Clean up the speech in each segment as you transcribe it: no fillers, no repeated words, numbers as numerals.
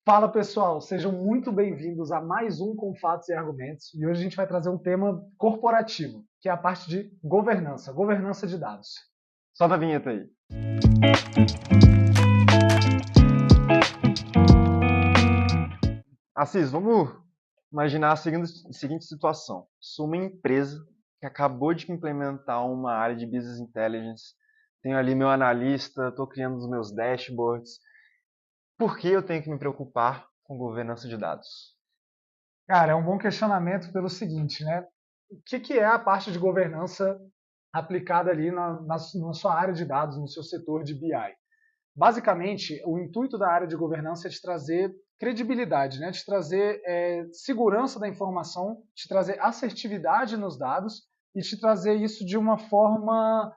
Fala pessoal, sejam muito bem-vindos a mais um Com Fatos e Argumentos. E hoje a gente vai trazer um tema corporativo, que é a parte de governança, governança de dados. Solta a vinheta aí. Assis, vamos imaginar a seguinte situação. Sou uma empresa que acabou de implementar uma área de Business Intelligence. Tenho ali meu analista, estou criando os meus dashboards. Por que eu tenho que me preocupar com governança de dados? Cara, é um bom questionamento pelo seguinte, né? O que é a parte de governança aplicada ali na sua área de dados, no seu setor de BI? Basicamente, o intuito da área de governança é te trazer credibilidade, né? Te trazer segurança da informação, te trazer assertividade nos dados e te trazer isso de uma forma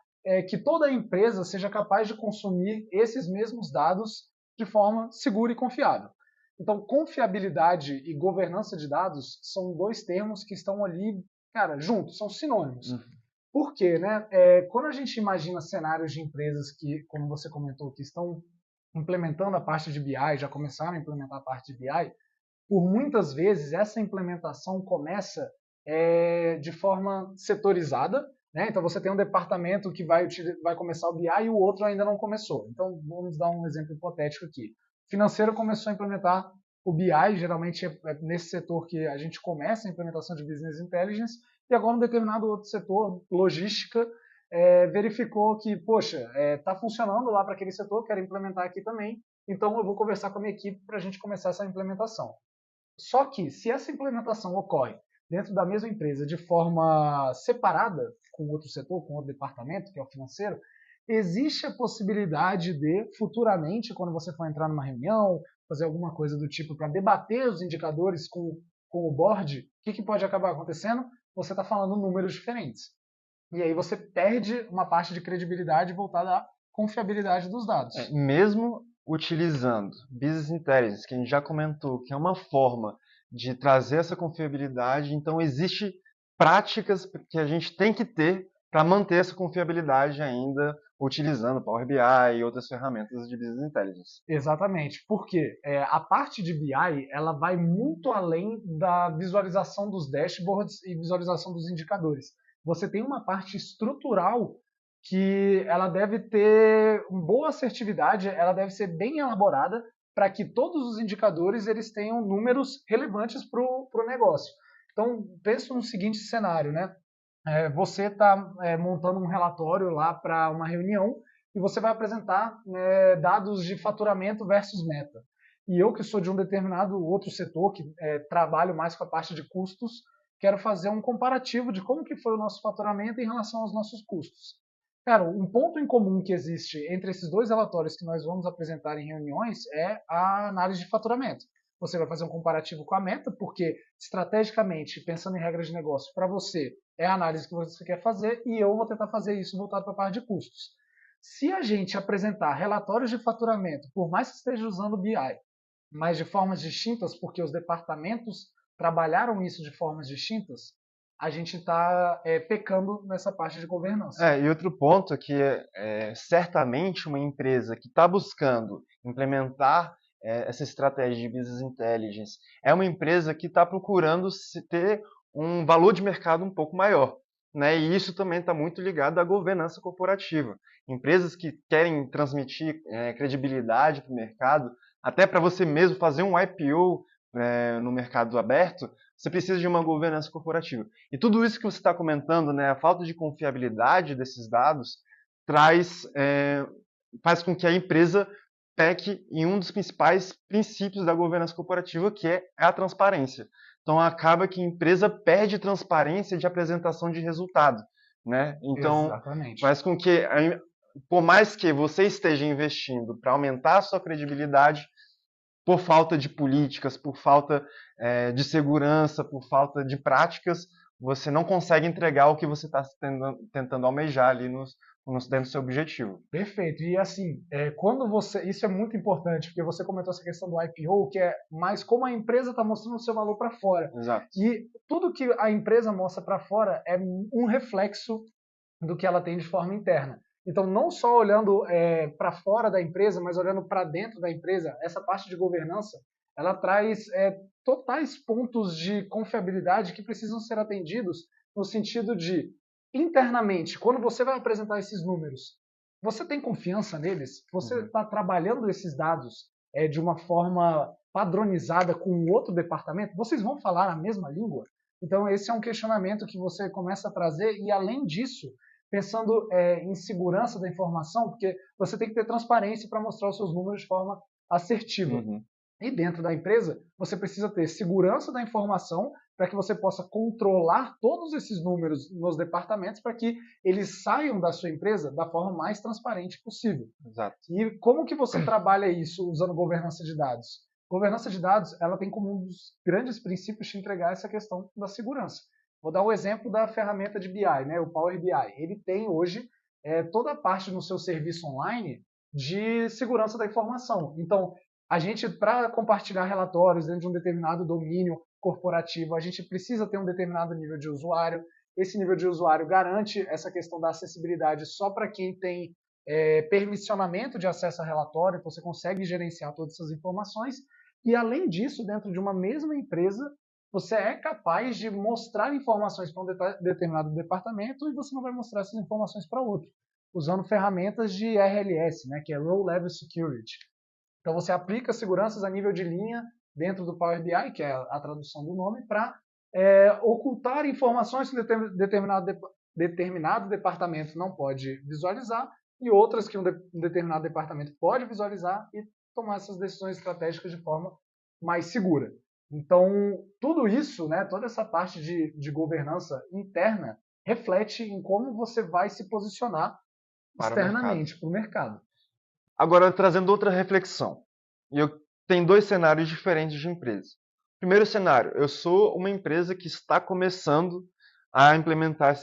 que toda empresa seja capaz de consumir esses mesmos dados de forma segura e confiável. Então, confiabilidade e governança de dados são dois termos que estão ali, cara, juntos, são sinônimos. Por quê, né? Quando a gente imagina cenários de empresas que, como você comentou, que estão implementando a parte de BI, já começaram a implementar a parte de BI, por muitas vezes essa implementação começa de forma setorizada, né? Então você tem um departamento que vai começar o BI e o outro ainda não começou. Então vamos dar um exemplo hipotético aqui. O financeiro começou a implementar o BI, geralmente é nesse setor que a gente começa a implementação de Business Intelligence, e agora um determinado outro setor, logística, verificou que, poxa, está funcionando lá para aquele setor, quero implementar aqui também, então eu vou conversar com a minha equipe para a gente começar essa implementação. Só que, se essa implementação ocorre dentro da mesma empresa de forma separada, com outro setor, com outro departamento, que é o financeiro, existe a possibilidade de, futuramente, quando você for entrar numa reunião, fazer alguma coisa do tipo para debater os indicadores com o board, o que pode acabar acontecendo? Você está falando números diferentes. E aí você perde uma parte de credibilidade voltada à confiabilidade dos dados. Mesmo utilizando Business Intelligence, que a gente já comentou, que é uma forma de trazer essa confiabilidade, então existe práticas que a gente tem que ter para manter essa confiabilidade ainda utilizando Power BI e outras ferramentas de Business Intelligence. Exatamente, porque a parte de BI ela vai muito além da visualização dos dashboards e visualização dos indicadores. Você tem uma parte estrutural que ela deve ter uma boa assertividade, ela deve ser bem elaborada para que todos os indicadores eles tenham números relevantes para o negócio. Então, pensa no seguinte cenário, né? Você está montando um relatório lá para uma reunião e você vai apresentar dados de faturamento versus meta. E eu, que sou de um determinado outro setor, que trabalho mais com a parte de custos, quero fazer um comparativo de como que foi o nosso faturamento em relação aos nossos custos. Cara, um ponto em comum que existe entre esses dois relatórios que nós vamos apresentar em reuniões é a análise de faturamento. Você vai fazer um comparativo com a meta, porque estrategicamente, pensando em regras de negócio, para você é a análise que você quer fazer e eu vou tentar fazer isso voltado para a parte de custos. Se a gente apresentar relatórios de faturamento, por mais que esteja usando o BI, mas de formas distintas, porque os departamentos trabalharam isso de formas distintas, a gente está pecando nessa parte de governança. E outro ponto é que certamente uma empresa que está buscando implementar essa estratégia de business intelligence é uma empresa que está procurando ter um valor de mercado um pouco maior. Né? E isso também está muito ligado à governança corporativa. Empresas que querem transmitir credibilidade para o mercado, até para você mesmo fazer um IPO no mercado aberto, você precisa de uma governança corporativa. E tudo isso que você está comentando, né, a falta de confiabilidade desses dados, faz com que a empresa peque em um dos principais princípios da governança corporativa, que é a transparência. Então, acaba que a empresa perde transparência de apresentação de resultado. Né? Então, Exatamente. faz com que, por mais que você esteja investindo para aumentar a sua credibilidade, por falta de políticas, por falta de segurança, por falta de práticas, você não consegue entregar o que você está tentando almejar ali dentro do seu objetivo. Perfeito. E assim, quando você. Isso é muito importante, porque você comentou essa questão do IPO, que é mais como a empresa está mostrando o seu valor para fora. Exato. E tudo que a empresa mostra para fora é um reflexo do que ela tem de forma interna. Então, não só olhando para fora da empresa, mas olhando para dentro da empresa, essa parte de governança ela traz totais pontos de confiabilidade que precisam ser atendidos no sentido de, internamente, quando você vai apresentar esses números, você tem confiança neles? Você está trabalhando esses dados de uma forma padronizada com um outro departamento? Vocês vão falar a mesma língua? Então, esse é um questionamento que você começa a trazer, e além disso, pensando em segurança da informação, porque você tem que ter transparência para mostrar os seus números de forma assertiva. E dentro da empresa, você precisa ter segurança da informação para que você possa controlar todos esses números nos departamentos para que eles saiam da sua empresa da forma mais transparente possível. Exato. E como que você trabalha isso usando governança de dados? Governança de dados, ela tem como um dos grandes princípios de entregar essa questão da segurança. Vou dar um exemplo da ferramenta de BI, né, o Power BI. Ele tem hoje toda a parte no seu serviço online de segurança da informação. Então, a gente, para compartilhar relatórios dentro de um determinado domínio corporativo, a gente precisa ter um determinado nível de usuário. Esse nível de usuário garante essa questão da acessibilidade só para quem tem permissionamento de acesso a relatório, você consegue gerenciar todas essas informações. E, além disso, dentro de uma mesma empresa, você é capaz de mostrar informações para um determinado departamento e você não vai mostrar essas informações para outro, usando ferramentas de RLS, né, que é Row Level Security. Então, você aplica seguranças a nível de linha dentro do Power BI, que é a tradução do nome, para ocultar informações que determinado departamento não pode visualizar e outras que um determinado departamento pode visualizar e tomar essas decisões estratégicas de forma mais segura. Então, tudo isso, né, toda essa parte de governança interna, reflete em como você vai se posicionar externamente para o mercado. Agora, trazendo outra reflexão. Tem dois cenários diferentes de empresa. Primeiro cenário, eu sou uma empresa que está começando a implementar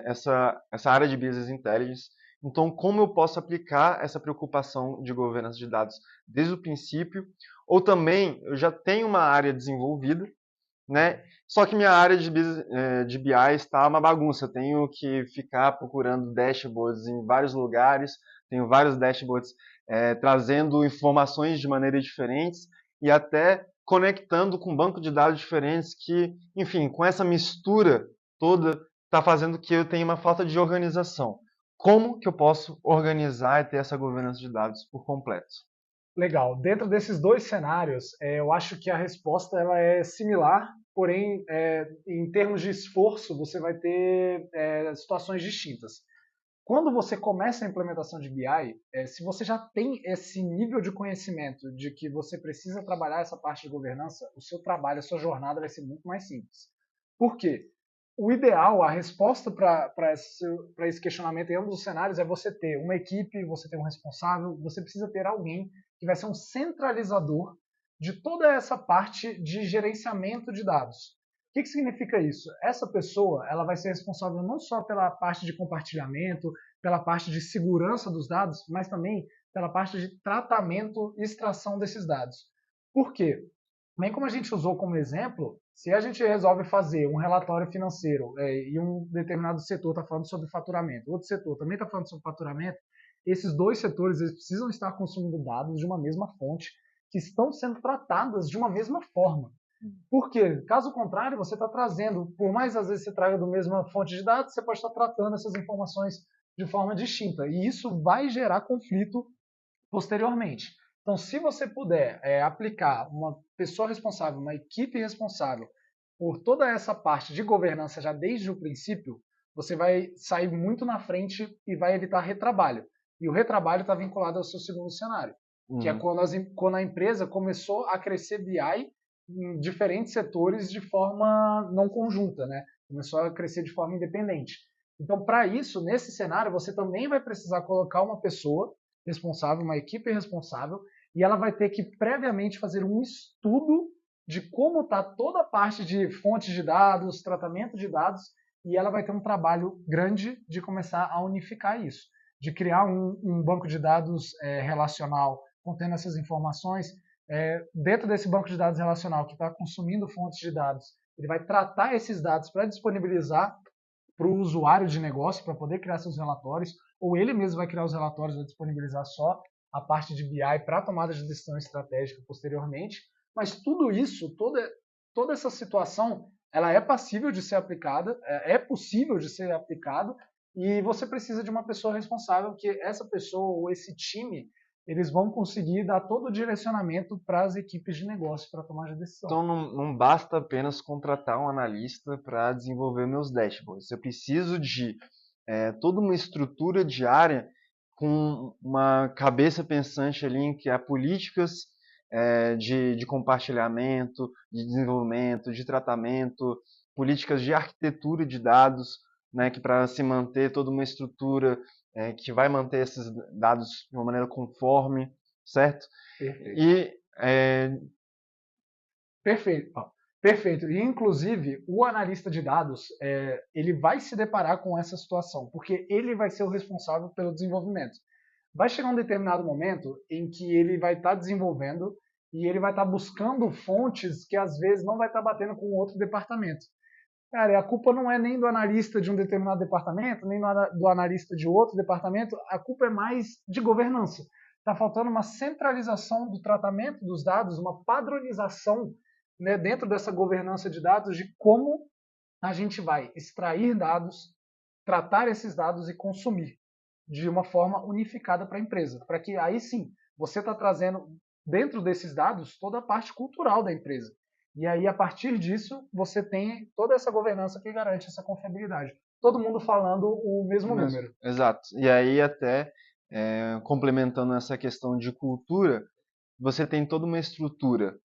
essa área de Business Intelligence. Então, como eu posso aplicar essa preocupação de governança de dados desde o princípio? Ou também, eu já tenho uma área desenvolvida, né? Só que minha área de BI está uma bagunça. Eu tenho que ficar procurando dashboards em vários lugares, tenho vários dashboards trazendo informações de maneiras diferentes e até conectando com banco de dados diferentes que, enfim, com essa mistura toda, está fazendo que eu tenha uma falta de organização. Como que eu posso organizar e ter essa governança de dados por completo? Legal. Dentro desses dois cenários, eu acho que a resposta ela é similar, porém, em termos de esforço, você vai ter situações distintas. Quando você começa a implementação de BI, se você já tem esse nível de conhecimento de que você precisa trabalhar essa parte de governança, o seu trabalho, a sua jornada vai ser muito mais simples. Por quê? O ideal, a resposta para esse questionamento em ambos os cenários é você ter uma equipe, você ter um responsável, você precisa ter alguém que vai ser um centralizador de toda essa parte de gerenciamento de dados. O que significa isso? Essa pessoa ela vai ser responsável não só pela parte de compartilhamento, pela parte de segurança dos dados, mas também pela parte de tratamento e extração desses dados. Por quê? Bem como a gente usou como exemplo, se a gente resolve fazer um relatório financeiro e um determinado setor está falando sobre faturamento, outro setor também está falando sobre faturamento, esses dois setores eles precisam estar consumindo dados de uma mesma fonte que estão sendo tratadas de uma mesma forma. Por quê? Caso contrário, você está trazendo, por mais às vezes você traga da mesma fonte de dados, você pode estar tratando essas informações de forma distinta. E isso vai gerar conflito posteriormente. Então, se você puder aplicar uma pessoa responsável, uma equipe responsável por toda essa parte de governança já desde o princípio, você vai sair muito na frente e vai evitar retrabalho. E o retrabalho está vinculado ao seu segundo cenário, que é quando a empresa começou a crescer BI em diferentes setores de forma não conjunta, né? Começou a crescer de forma independente. Então, para isso, nesse cenário, você também vai precisar colocar uma pessoa responsável, uma equipe responsável, e ela vai ter que previamente fazer um estudo de como está toda a parte de fontes de dados, tratamento de dados, e ela vai ter um trabalho grande de começar a unificar isso, de criar um banco de dados relacional contendo essas informações. Dentro desse banco de dados relacional que está consumindo fontes de dados, ele vai tratar esses dados para disponibilizar para o usuário de negócio, para poder criar seus relatórios, ou ele mesmo vai criar os relatórios, vai disponibilizar só a parte de BI para a tomada de decisão estratégica posteriormente, Mas tudo isso, toda essa situação, ela é passível de ser aplicada, é possível de ser aplicado, e você precisa de uma pessoa responsável, que essa pessoa ou esse time, eles vão conseguir dar todo o direcionamento para as equipes de negócio para tomar a decisão. Então não basta apenas contratar um analista para desenvolver meus dashboards. Eu preciso de toda uma estrutura diária com uma cabeça pensante ali em criar políticas de compartilhamento, de desenvolvimento, de tratamento, políticas de arquitetura de dados, né, que para se manter toda uma estrutura que vai manter esses dados de uma maneira conforme, certo? Perfeito. E Perfeito. Perfeito. E, inclusive, o analista de dados, ele vai se deparar com essa situação, porque ele vai ser o responsável pelo desenvolvimento. Vai chegar um determinado momento em que ele vai estar desenvolvendo e ele vai estar buscando fontes que, às vezes, não vai estar batendo com outro departamento. Cara, a culpa não é nem do analista de um determinado departamento, nem do analista de outro departamento, a culpa é mais de governança. Está faltando uma centralização do tratamento dos dados, uma padronização, né, dentro dessa governança de dados, de como a gente vai extrair dados, tratar esses dados e consumir de uma forma unificada para a empresa. Para que aí sim, você está trazendo dentro desses dados toda a parte cultural da empresa. E aí, a partir disso, você tem toda essa governança que garante essa confiabilidade. Todo mundo falando o mesmo número. Exato. E aí até complementando essa questão de cultura, você tem toda uma estrutura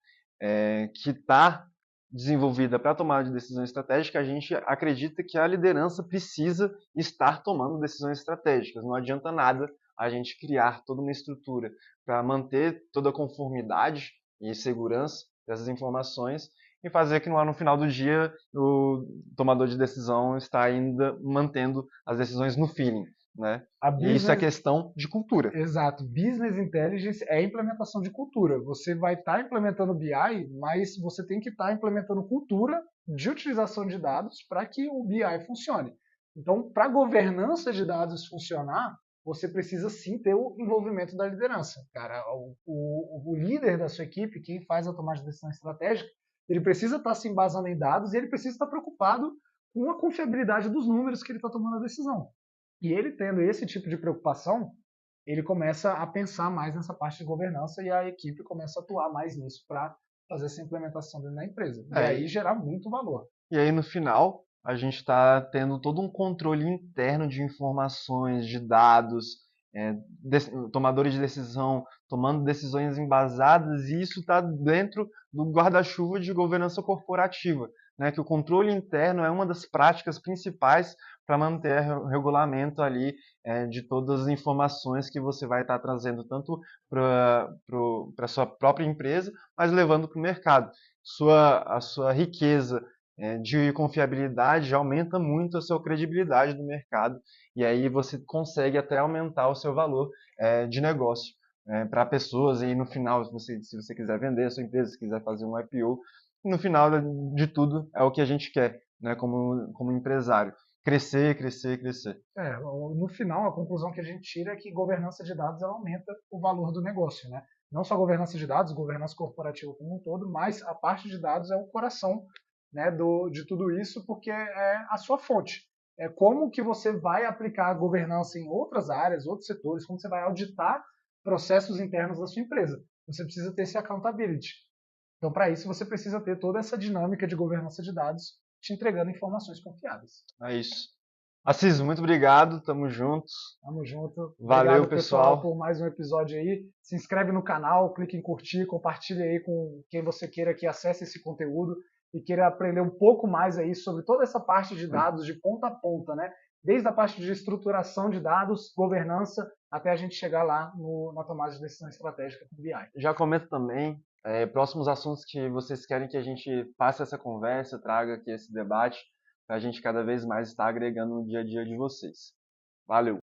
que está desenvolvida para tomar de decisão estratégica. A gente acredita que a liderança precisa estar tomando decisões estratégicas. Não adianta nada a gente criar toda uma estrutura para manter toda a conformidade e segurança dessas informações e fazer que lá no final do dia o tomador de decisão está ainda mantendo as decisões no feeling, né? E isso é questão de cultura. Exato. Business Intelligence é implementação de cultura. Você vai estar implementando BI, mas você tem que estar implementando cultura de utilização de dados para que o BI funcione. Então, para a governança de dados funcionar, você precisa sim ter o envolvimento da liderança. Cara, o líder da sua equipe, quem faz a tomada de decisão estratégica, ele precisa estar se embasando em dados e ele precisa estar preocupado com a confiabilidade dos números que ele está tomando a decisão. E ele tendo esse tipo de preocupação, ele começa a pensar mais nessa parte de governança e a equipe começa a atuar mais nisso para fazer essa implementação dentro da empresa. E aí gerar muito valor. E aí no final, a gente está tendo todo um controle interno de informações, de dados, tomadores de decisão tomando decisões embasadas, e isso está dentro do guarda-chuva de governança corporativa, né, que o controle interno é uma das práticas principais para manter o regulamento ali de todas as informações que você vai estar trazendo tanto para a sua própria empresa, mas levando para o mercado. A sua riqueza de confiabilidade aumenta muito a sua credibilidade no mercado, e aí você consegue até aumentar o seu valor de negócio para pessoas, e no final, se você quiser vender a sua empresa, se quiser fazer um IPO, no final de tudo é o que a gente quer, né, como empresário. Crescer, crescer, crescer. No final, a conclusão que a gente tira é que governança de dados ela aumenta o valor do negócio, né? Não só governança de dados, governança corporativa como um todo, mas a parte de dados é o coração, né, de tudo isso, porque é a sua fonte. É como que você vai aplicar a governança em outras áreas, outros setores, como você vai auditar processos internos da sua empresa. Você precisa ter esse accountability. Então, para isso, você precisa ter toda essa dinâmica de governança de dados te entregando informações confiáveis. É isso. Assis, muito obrigado, tamo juntos. Tamo junto. Valeu, Obrigado, pessoal, por mais um episódio aí. Se inscreve no canal, clique em curtir, compartilha aí com quem você queira que acesse esse conteúdo e queira aprender um pouco mais aí sobre toda essa parte de dados de ponta a ponta, né? Desde a parte de estruturação de dados, governança, até a gente chegar lá na tomada de decisão estratégica com BI. Já comento também próximos assuntos que vocês querem que a gente passe essa conversa, traga aqui esse debate, para a gente cada vez mais estar agregando no dia a dia de vocês. Valeu!